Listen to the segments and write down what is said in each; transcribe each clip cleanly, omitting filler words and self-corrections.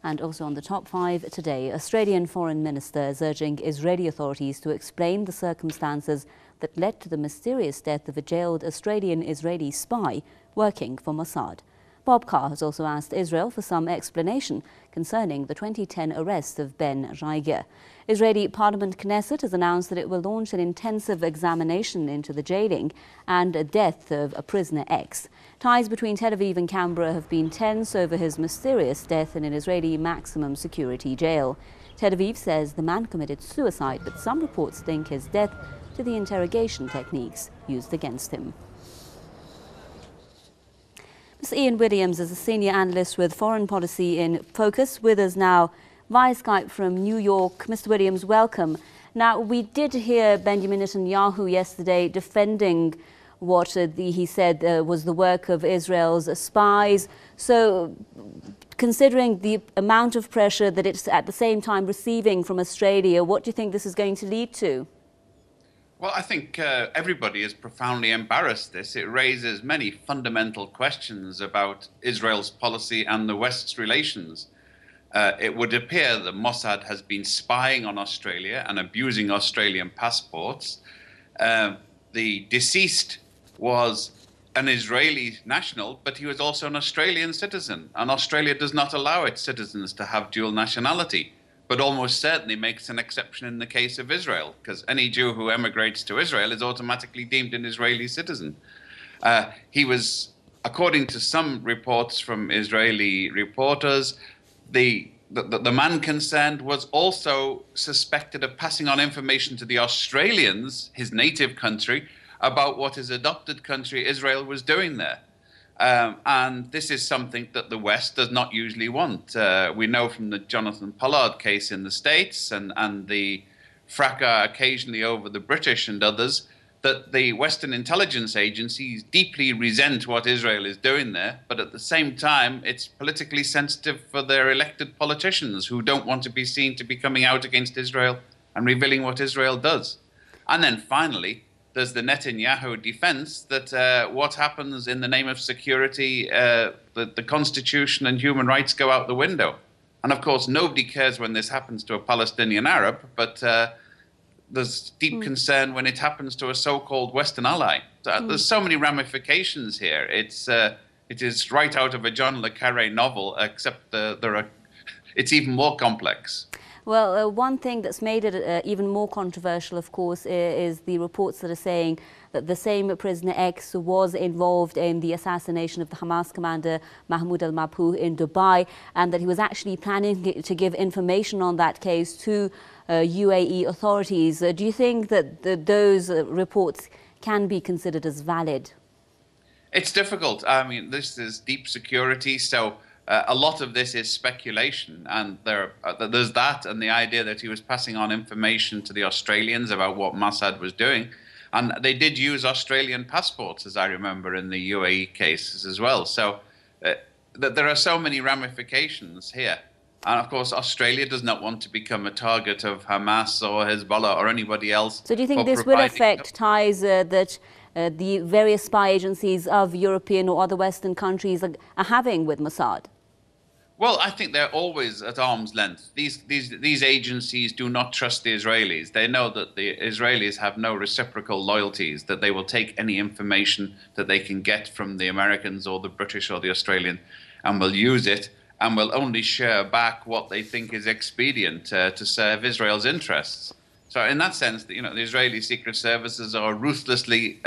And also on the top 5 today, Australian Foreign Minister is urging Israeli authorities to explain the circumstances that led to the mysterious death of a jailed Australian-Israeli spy working for Mossad. Bob Carr has also asked Israel for some explanation concerning the 2010 arrest of Ben Reiger. Israeli Parliament Knesset has announced that it will launch an intensive examination into the jailing and death of a prisoner X. Ties between Tel Aviv and Canberra have been tense over his mysterious death in an Israeli maximum security jail. Tel Aviv says the man committed suicide, but some reports link his death to the interrogation techniques used against him. Mr. Ian Williams is a senior analyst with Foreign Policy in Focus, with us now via Skype from New York. Mr. Williams, welcome. Now, we did hear Benjamin Netanyahu yesterday defending what he said was the work of Israel's spies. So, considering the amount of pressure that it's at the same time receiving from Australia, what do you think this is going to lead to? Well, I think everybody is profoundly embarrassed. It raises many fundamental questions about Israel's policy and the West's relations. It would appear that Mossad has been spying on Australia and abusing Australian passports. The deceased was an Israeli national, but he was also an Australian citizen. And Australia does not allow its citizens to have dual nationality, but almost certainly makes an exception in the case of Israel, because any Jew who emigrates to Israel is automatically deemed an Israeli citizen. He was, according to some reports from Israeli reporters, the man concerned was also suspected of passing on information to the Australians, his native country, about what his adopted country, Israel, was doing there. And this is something that the West does not usually want. We know from the Jonathan Pollard case in the States and the fracas occasionally over the British and others, that the Western intelligence agencies deeply resent what Israel is doing there, but at the same time, it's politically sensitive for their elected politicians who don't want to be seen to be coming out against Israel and revealing what Israel does. And then finally, there's the Netanyahu defense that what happens in the name of security, the Constitution and human rights go out the window. And of course, nobody cares when this happens to a Palestinian Arab, but there's deep concern when it happens to a so-called Western ally. There's so many ramifications here. It is right out of a John le Carré novel, except it's even more complex. Well, one thing that's made it even more controversial, of course, is the reports that are saying that the same prisoner X was involved in the assassination of the Hamas commander Mahmoud al-Mabhouh in Dubai, and that he was actually planning to give information on that case to UAE authorities. Do you think that those reports can be considered as valid? It's difficult. I mean, this is deep security, so a lot of this is speculation, and there's that and the idea that he was passing on information to the Australians about what Mossad was doing. And they did use Australian passports, as I remember, in the UAE cases as well. So there are so many ramifications here. And of course, Australia does not want to become a target of Hamas or Hezbollah or anybody else. So do you think this will affect ties that the various spy agencies of European or other Western countries are having with Mossad? Well, I think they're always at arm's length. These agencies do not trust the Israelis. They know that the Israelis have no reciprocal loyalties, that they will take any information that they can get from the Americans or the British or the Australian and will use it and will only share back what they think is expedient to serve Israel's interests. So in that sense, the Israeli secret services are ruthlessly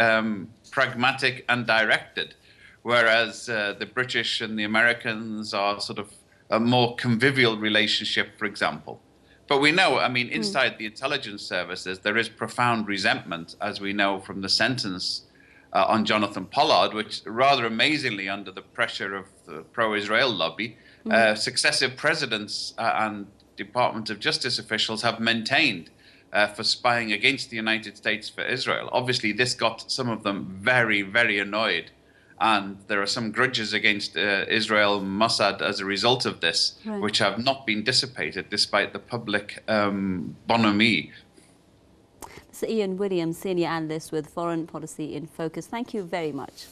pragmatic and directed, whereas the British and the Americans are sort of a more convivial relationship, for example. But we know, I mean, inside the intelligence services, there is profound resentment, as we know from the sentence on Jonathan Pollard, which rather amazingly, under the pressure of the pro-Israel lobby, successive presidents and Department of Justice officials have maintained for spying against the United States for Israel. Obviously, this got some of them very, very annoyed. And there are some grudges against Israel Mossad as a result of this, which have not been dissipated despite the public bonhomie. Mr. Ian Williams, Senior Analyst with Foreign Policy in Focus, thank you very much.